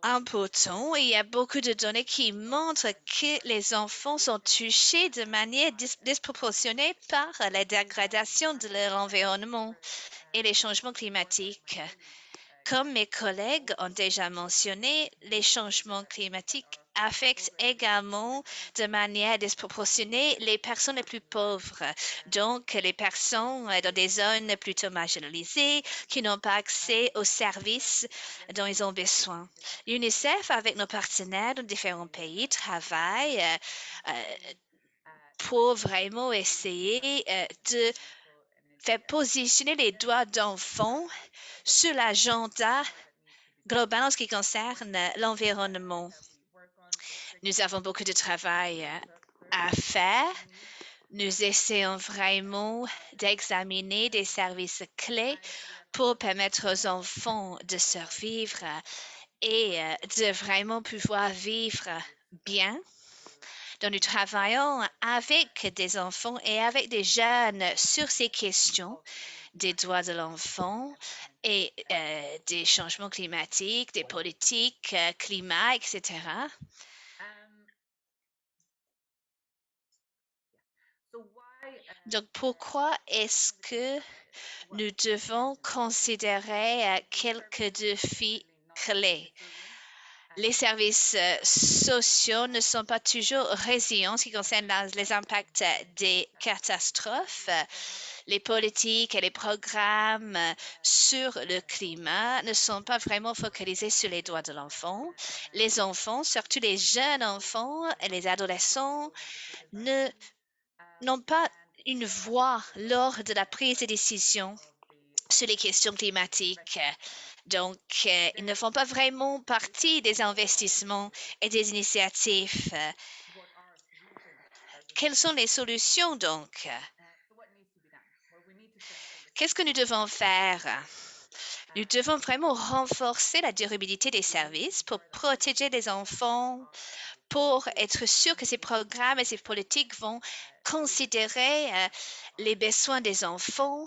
important. Il y a beaucoup de données qui montrent que les enfants sont touchés de manière disproportionnée par la dégradation de leur environnement et les changements climatiques. Comme mes collègues ont déjà mentionné, les changements climatiques affectent également de manière disproportionnée les personnes les plus pauvres, donc les personnes dans des zones plutôt marginalisées qui n'ont pas accès aux services dont ils ont besoin. L'UNICEF, avec nos partenaires dans différents pays, travaille pour vraiment essayer de faire positionner les droits d'enfants sur l'agenda global en ce qui concerne l'environnement. Nous avons beaucoup de travail à faire. Nous essayons vraiment d'examiner des services clés pour permettre aux enfants de survivre et de vraiment pouvoir vivre bien. Donc, nous travaillons avec des enfants et avec des jeunes sur ces questions des droits de l'enfant et des changements climatiques, des politiques, climat, etc. Donc, pourquoi est-ce que nous devons considérer quelques défis clés? Les services sociaux ne sont pas toujours résilients en ce qui concerne les impacts des catastrophes. Les politiques et les programmes sur le climat ne sont pas vraiment focalisés sur les droits de l'enfant. Les enfants, surtout les jeunes enfants et les adolescents, n'ont pas une voix lors de la prise de décision sur les questions climatiques. Donc, ils ne font pas vraiment partie des investissements et des initiatives. Quelles sont les solutions donc? Qu'est-ce que nous devons faire? Nous devons vraiment renforcer la durabilité des services pour protéger les enfants, pour être sûr que ces programmes et ces politiques vont considérer les besoins des enfants,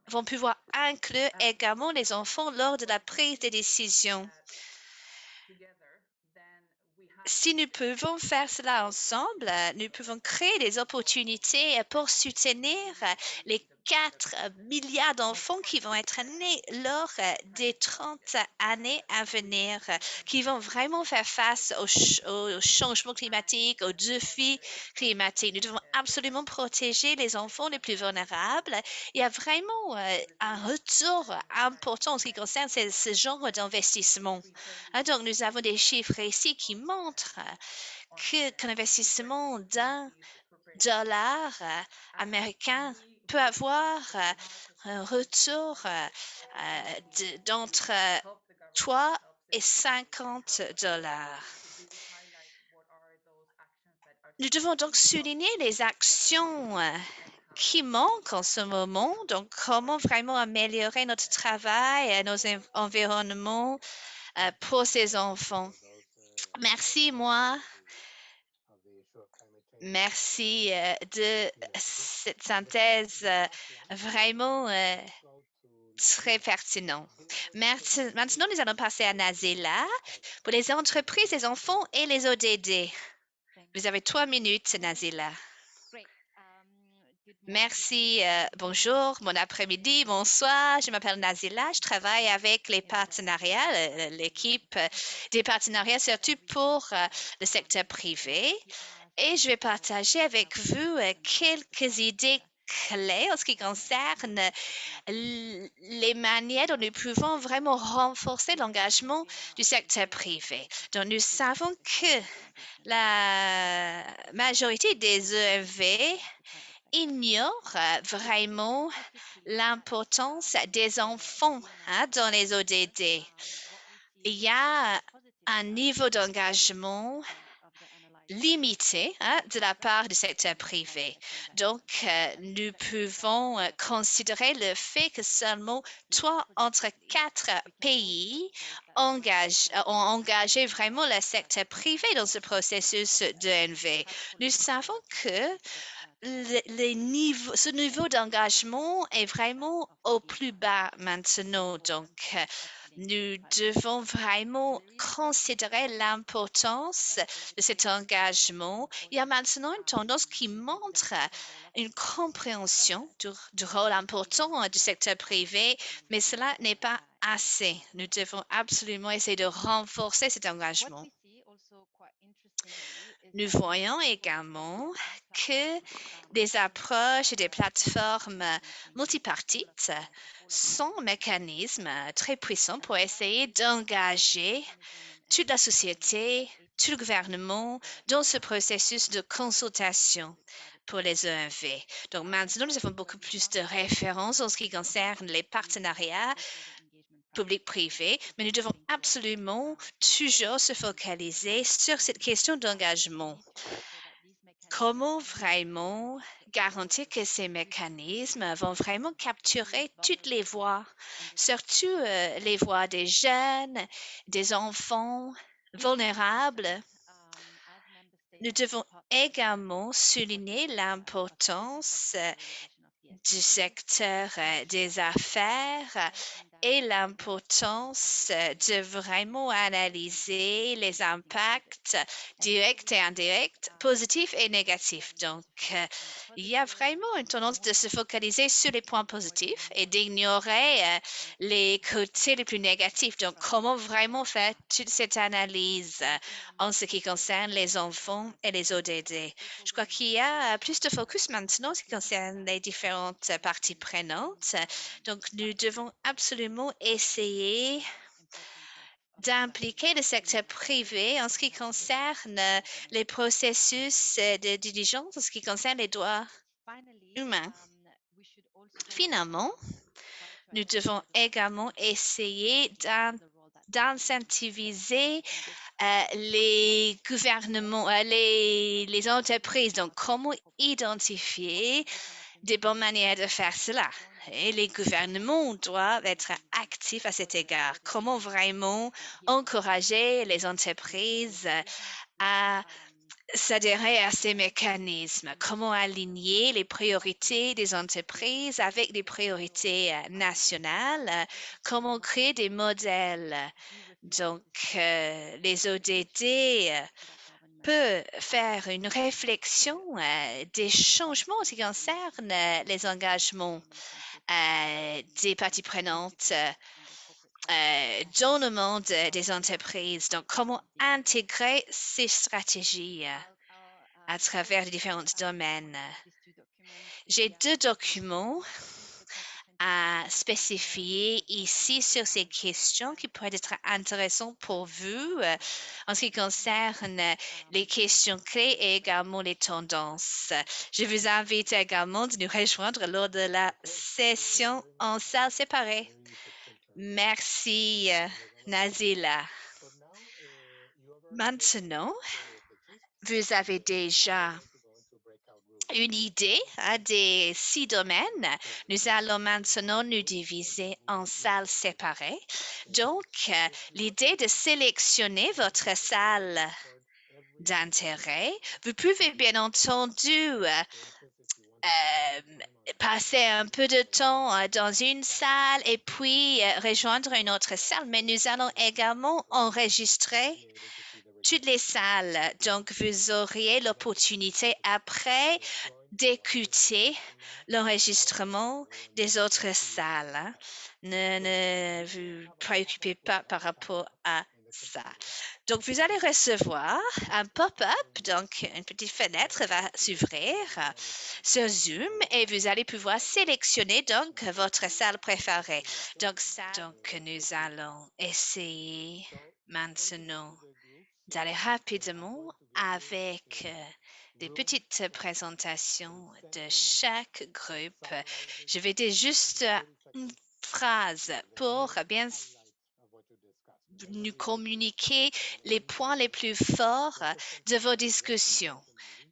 vont pouvoir inclure également les enfants lors de la prise de décision. Si nous pouvons faire cela ensemble, nous pouvons créer des opportunités pour soutenir les 4 milliards d'enfants qui vont être nés lors des 30 années à venir, qui vont vraiment faire face au changement climatique, aux défis climatiques. Nous devons absolument protéger les enfants les plus vulnérables. Il y a vraiment un retour important en ce qui concerne ce genre d'investissement. Donc, nous avons des chiffres ici qui montrent qu'un investissement d'1 dollar américain peut avoir un retour d'entre 3 et 50 dollars. Nous devons donc souligner les actions qui manquent en ce moment. Donc, comment vraiment améliorer notre travail et nos environnements pour ces enfants. Merci, moi. Merci de cette synthèse vraiment très pertinente. Merci. Maintenant, nous allons passer à Nazila pour les entreprises, les enfants et les ODD. Vous avez 3 minutes, Nazila. Merci. Bonjour, bon après-midi, bonsoir. Je m'appelle Nazila. Je travaille avec les partenariats, l'équipe des partenariats, surtout pour le secteur privé. Et je vais partager avec vous quelques idées clés en ce qui concerne les manières dont nous pouvons vraiment renforcer l'engagement du secteur privé. Donc, nous savons que la majorité des EMV ignorent vraiment l'importance des enfants dans les ODD. Il y a un niveau d'engagement limité de la part du secteur privé. Donc, nous pouvons considérer le fait que seulement 3 entre 4 pays ont engagé vraiment le secteur privé dans ce processus d'ENV. Nous savons que ce niveau d'engagement est vraiment au plus bas maintenant. Donc, nous devons vraiment considérer l'importance de cet engagement. Il y a maintenant une tendance qui montre une compréhension du rôle important du secteur privé, mais cela n'est pas assez. Nous devons absolument essayer de renforcer cet engagement. Nous voyons également que des approches et des plateformes multipartites sont un mécanisme très puissant pour essayer d'engager toute la société, tout le gouvernement dans ce processus de consultation pour les EMV. Donc maintenant, nous avons beaucoup plus de références en ce qui concerne les partenariats public-privé, mais nous devons absolument toujours se focaliser sur cette question d'engagement. Comment vraiment garantir que ces mécanismes vont vraiment capturer toutes les voix, surtout les voix des jeunes, des enfants vulnérables? Nous devons également souligner l'importance du secteur des affaires et l'importance de vraiment analyser les impacts directs et indirects, positifs et négatifs. Donc, il y a vraiment une tendance de se focaliser sur les points positifs et d'ignorer les côtés les plus négatifs. Donc, comment vraiment faire toute cette analyse en ce qui concerne les enfants et les ODD? Je crois qu'il y a plus de focus maintenant en ce qui concerne les différentes parties prenantes. Donc, nous devons absolument essayer d'impliquer le secteur privé en ce qui concerne les processus de diligence, en ce qui concerne les droits humains. Finalement, nous devons également essayer d'incentiviser les gouvernements, les entreprises. Donc, comment identifier des bonnes manières de faire cela? Et les gouvernements doivent être actifs à cet égard. Comment vraiment encourager les entreprises à s'adhérer à ces mécanismes? Comment aligner les priorités des entreprises avec les priorités nationales? Comment créer des modèles? Donc, les ODD peuvent faire une réflexion des changements en ce qui concerne les engagements des parties prenantes dans le monde des entreprises. Donc, comment intégrer ces stratégies à travers les différents domaines? J'ai 2 documents à spécifier ici sur ces questions qui pourraient être intéressants pour vous en ce qui concerne les questions clés et également les tendances. Je vous invite également de nous rejoindre lors de la session en salle séparée. Merci, Nazila. Maintenant, vous avez déjà une idée des 6 domaines. Nous allons maintenant nous diviser en salles séparées. Donc, l'idée de sélectionner votre salle d'intérêt, vous pouvez bien entendu passer un peu de temps dans une salle et puis rejoindre une autre salle, mais nous allons également enregistrer toutes les salles. Donc, vous auriez l'opportunité après d'écouter l'enregistrement des autres salles. Hein. Ne vous préoccupez pas par rapport à ça. Donc, vous allez recevoir un pop-up, donc une petite fenêtre va s'ouvrir sur Zoom et vous allez pouvoir sélectionner donc votre salle préférée. Donc, nous allons essayer maintenant d'aller rapidement avec des petites présentations de chaque groupe. Je vais dire juste une phrase pour bien nous communiquer les points les plus forts de vos discussions.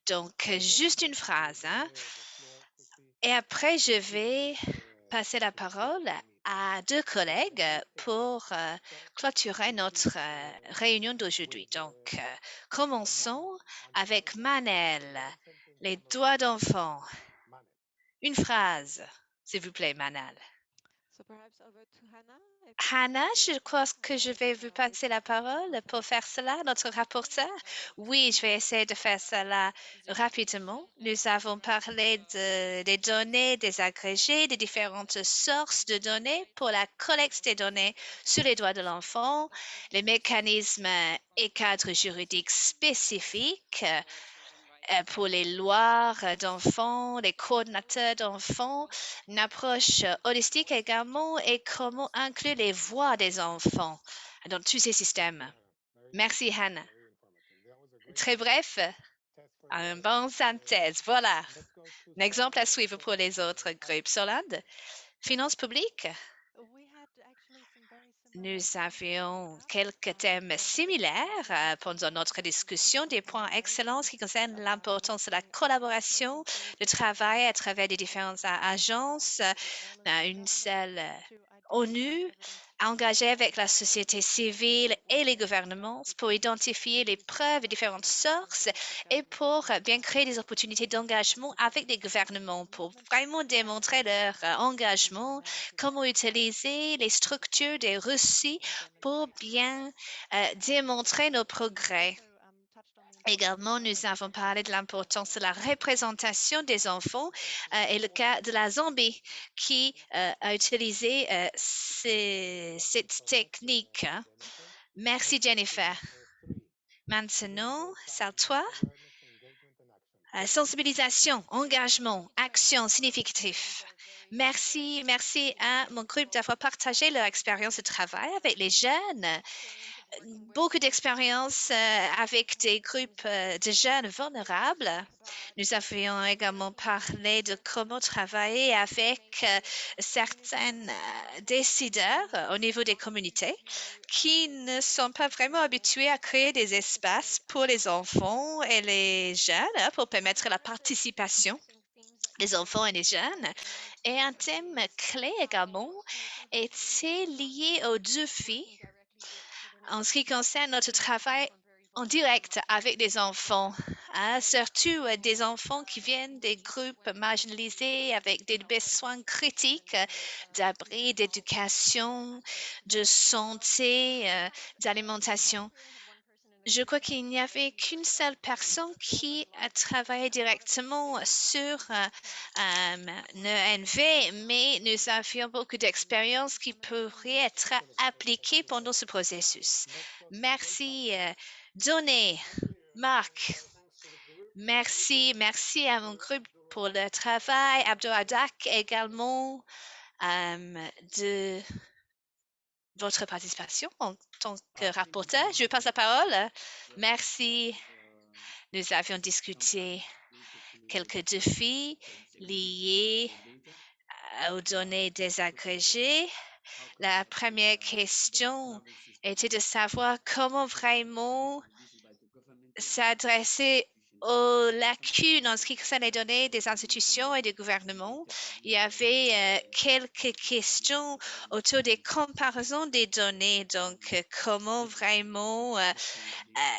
Donc, juste une phrase. Hein? Et après, je vais passer la parole à 2 collègues pour clôturer notre réunion d'aujourd'hui. Donc, commençons avec Manel, les droits d'enfant. Une phrase, s'il vous plaît, Manel. Hannah, je crois que je vais vous passer la parole pour faire cela, notre rapporteur. Oui, je vais essayer de faire cela rapidement. Nous avons parlé des données, des agrégés, des différentes sources de données pour la collecte des données sur les droits de l'enfant, les mécanismes et cadres juridiques spécifiques pour les lois d'enfants, les coordinateurs d'enfants, une approche holistique également et comment inclure les voix des enfants dans tous ces systèmes. Merci, Hannah. Très bref, un bon synthèse. Voilà, un exemple à suivre pour les autres groupes. Solande, finances publiques. Nous avions quelques thèmes similaires pendant notre discussion, des points excellents qui concernent l'importance de la collaboration, le travail à travers les différentes agences, une seule ONU a engagé avec la société civile et les gouvernements pour identifier les preuves de différentes sources et pour bien créer des opportunités d'engagement avec les gouvernements pour vraiment démontrer leur engagement, comment utiliser les structures des Russes pour bien démontrer nos progrès. Également, nous avons parlé de l'importance de la représentation des enfants et le cas de la Zambie qui a utilisé cette technique. Merci, Jennifer. Maintenant, c'est à toi. Sensibilisation, engagement, action significative. Merci à mon groupe d'avoir partagé leur expérience de travail avec les jeunes. Beaucoup d'expérience avec des groupes de jeunes vulnérables. Nous avions également parlé de comment travailler avec certains décideurs au niveau des communautés qui ne sont pas vraiment habitués à créer des espaces pour les enfants et les jeunes pour permettre la participation des enfants et des jeunes. Et un thème clé également était lié aux défis en ce qui concerne notre travail en direct avec des enfants, surtout des enfants qui viennent des groupes marginalisés avec des besoins critiques d'abri, d'éducation, de santé, d'alimentation. Je crois qu'il n'y avait qu'une seule personne qui a travaillé directement sur l'ENV, mais nous avions beaucoup d'expérience qui pourrait être appliquée pendant ce processus. Merci, Donné, Marc. Merci à mon groupe pour le travail. Abdouadak également de votre participation en tant que rapporteur. Je passe la parole. Merci. Nous avions discuté quelques défis liés aux données désagrégées. La première question était de savoir comment vraiment s'adresser aux lacunes en ce qui concerne les données des institutions et des gouvernements. Il y avait quelques questions autour des comparaisons des données, donc comment vraiment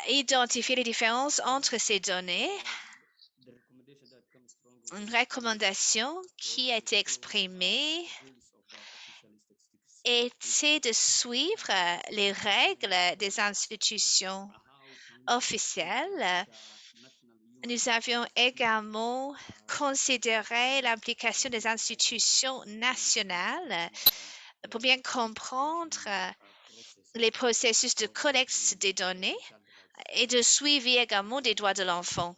identifier les différences entre ces données. Une recommandation qui a été exprimée était de suivre les règles des institutions officielles. Nous avions également considéré l'implication des institutions nationales pour bien comprendre les processus de collecte des données et de suivi également des droits de l'enfant.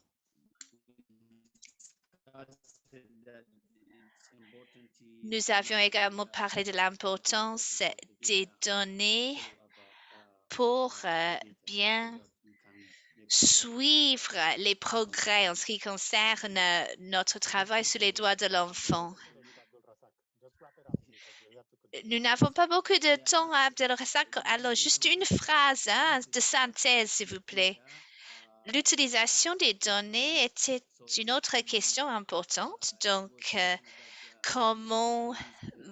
Nous avions également parlé de l'importance des données pour bien suivre les progrès en ce qui concerne notre travail sur les droits de l'enfant. Nous n'avons pas beaucoup de temps, Abdelrazak. Alors, juste une phrase de synthèse, s'il vous plaît. L'utilisation des données était une autre question importante. Donc, comment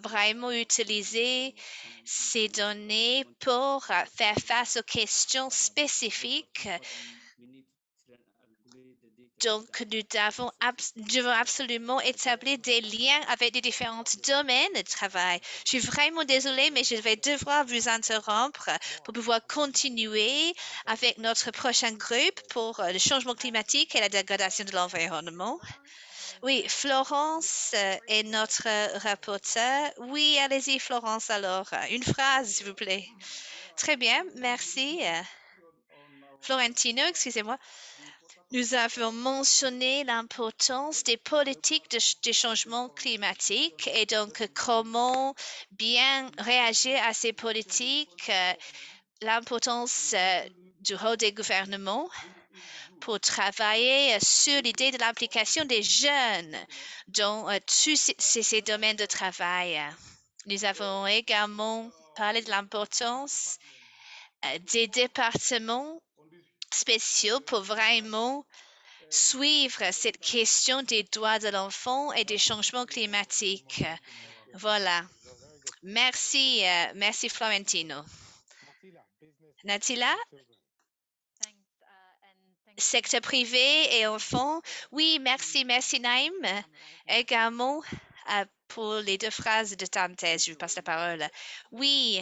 vraiment utiliser ces données pour faire face aux questions spécifiques. Donc, nous devons absolument établir des liens avec les différents domaines de travail. Je suis vraiment désolée, mais je vais devoir vous interrompre pour pouvoir continuer avec notre prochain groupe pour le changement climatique et la dégradation de l'environnement. Oui, Florence est notre rapporteur. Oui, allez-y, Florence, alors. Une phrase, s'il vous plaît. Très bien, merci. Florentino, excusez-moi. Nous avons mentionné l'importance des politiques de changement climatique et donc comment bien réagir à ces politiques, l'importance du rôle des gouvernements pour travailler sur l'idée de l'implication des jeunes dans tous ces domaines de travail. Nous avons également parlé de l'importance des départements spéciaux pour vraiment suivre cette question des droits de l'enfant et des changements climatiques. Voilà. Merci, merci Florentino. Natila, secteur privé et enfants. Oui, merci, merci Naïm. Également, pour les deux phrases de synthèse, je vous passe la parole. Oui,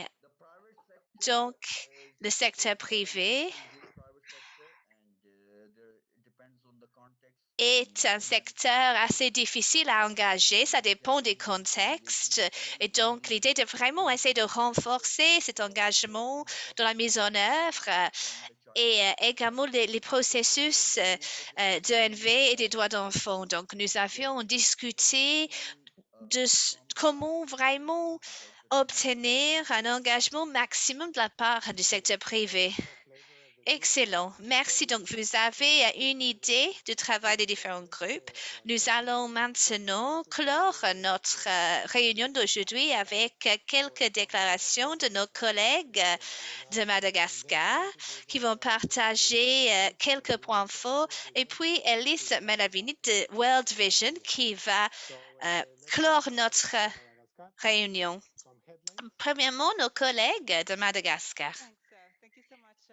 donc le secteur privé est un secteur assez difficile à engager, ça dépend des contextes. Et donc, l'idée de vraiment essayer de renforcer cet engagement dans la mise en œuvre et également les processus d'ENV et des droits d'enfants. Donc, nous avions discuté de comment vraiment obtenir un engagement maximum de la part du secteur privé. Excellent. Merci. Donc, vous avez une idée du travail des différents groupes. Nous allons maintenant clore notre réunion d'aujourd'hui avec quelques déclarations de nos collègues de Madagascar qui vont partager quelques points forts. Et puis, Elise Malavini de World Vision qui va clore notre réunion. Premièrement, nos collègues de Madagascar.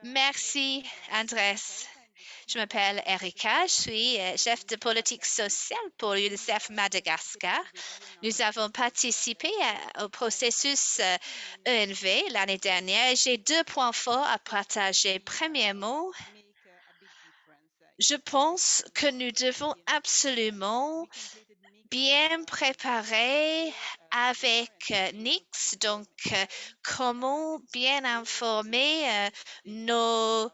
Merci, Andrés. Je m'appelle Erika, je suis chef de politique sociale pour l'UNICEF Madagascar. Nous avons participé au processus ENV l'année dernière. J'ai deux points forts à partager. Premièrement, je pense que nous devons absolument bien préparer avec NIX, donc comment bien informer nos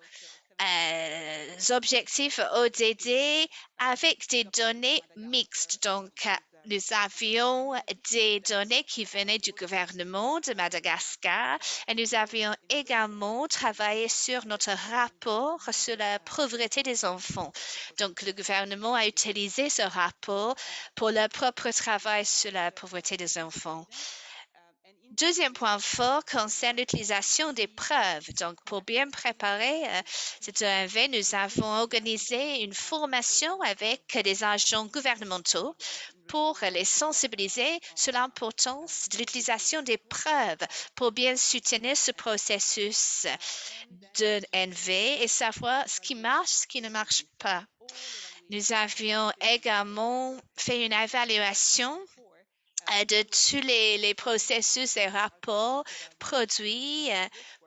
objectifs ODD avec des données mixtes. Donc, nous avions des données qui venaient du gouvernement de Madagascar et nous avions également travaillé sur notre rapport sur la pauvreté des enfants. Donc, le gouvernement a utilisé ce rapport pour leur propre travail sur la pauvreté des enfants. Deuxième point fort concerne l'utilisation des preuves. Donc, pour bien préparer cet ENV, nous avons organisé une formation avec des agents gouvernementaux pour les sensibiliser sur l'importance de l'utilisation des preuves pour bien soutenir ce processus de ENV et savoir ce qui marche, ce qui ne marche pas. Nous avions également fait une évaluation de tous les processus et rapports produits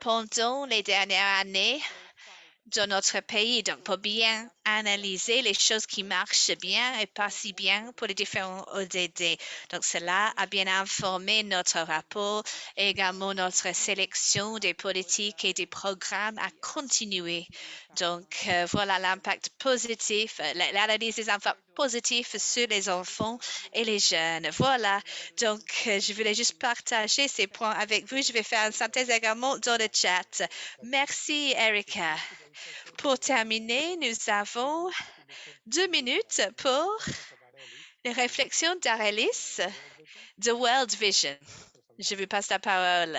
pendant les dernières années dans notre pays, donc pour bien analyser les choses qui marchent bien et pas si bien pour les différents ODD. Donc, cela a bien informé notre rapport et également notre sélection des politiques et des programmes à continuer. Donc, voilà l'impact positif, l'analyse des impacts positifs sur les enfants et les jeunes. Voilà, donc je voulais juste partager ces points avec vous. Je vais faire une synthèse également dans le chat. Merci, Erika. Pour terminer, nous avons 2 minutes pour les réflexions d'Arélis de World Vision. Je vous passe la parole.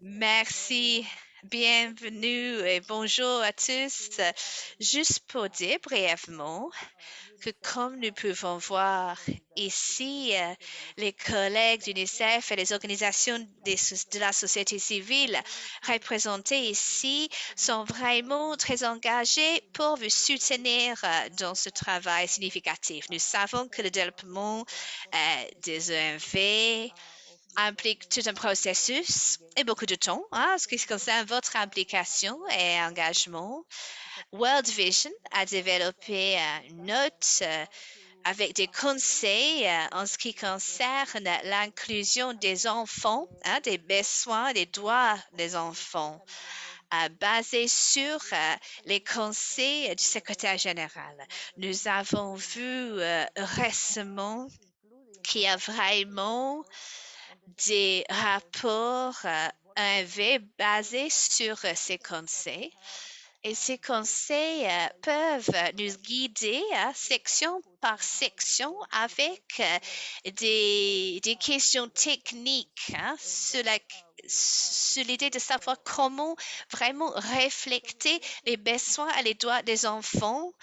Merci. Bienvenue et bonjour à tous. Juste pour dire brièvement que comme nous pouvons voir ici, les collègues d'UNICEF et les organisations de la société civile représentées ici sont vraiment très engagés pour vous soutenir dans ce travail significatif. Nous savons que le développement des ENV implique tout un processus et beaucoup de temps en ce qui concerne votre implication et engagement. World Vision a développé une note avec des conseils en ce qui concerne l'inclusion des enfants, des besoins, des droits des enfants, basé sur les conseils du secrétaire général. Nous avons vu récemment qu'il y a vraiment des rapports ENV basés sur ces conseils. Et ces conseils peuvent nous guider section par section avec des questions techniques sur l'idée de savoir comment vraiment refléter les besoins et les droits des enfants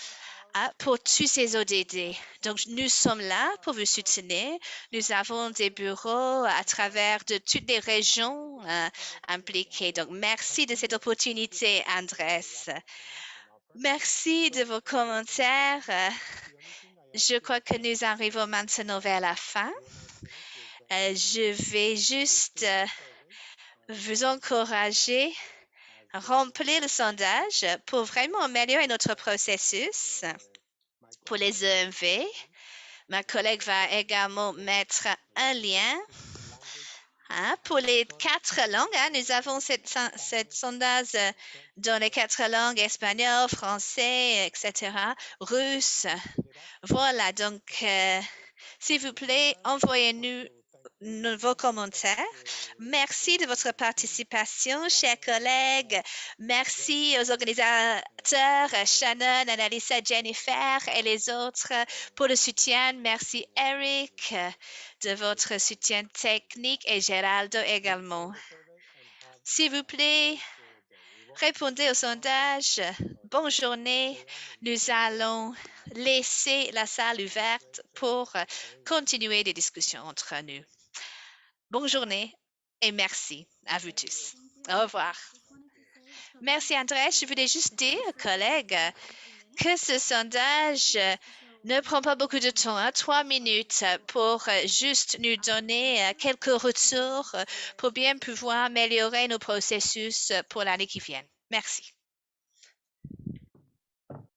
pour tous ces ODD. Donc, nous sommes là pour vous soutenir. Nous avons des bureaux à travers de toutes les régions impliquées. Donc, merci de cette opportunité, Andrés. Merci de vos commentaires. Je crois que nous arrivons maintenant vers la fin. Je vais juste vous encourager à remplir le sondage pour vraiment améliorer notre processus pour les EMV. Ma collègue va également mettre un lien pour les 4 langues. Nous avons cette sondage dans les 4 langues, espagnol, français, etc., russe. Voilà, donc, s'il vous plaît, envoyez-nous vos commentaires. Merci de votre participation, chers collègues. Merci aux organisateurs, Shannon, Annalisa, Jennifer et les autres pour le soutien. Merci, Eric, de votre soutien technique et Geraldo également. S'il vous plaît, répondez au sondage. Bonne journée. Nous allons laisser la salle ouverte pour continuer des discussions entre nous. Bonne journée et merci à vous tous. Au revoir. Merci, André. Je voulais juste dire, collègues, que ce sondage ne prend pas beaucoup de temps, 3 minutes pour juste nous donner quelques retours pour bien pouvoir améliorer nos processus pour l'année qui vient. Merci.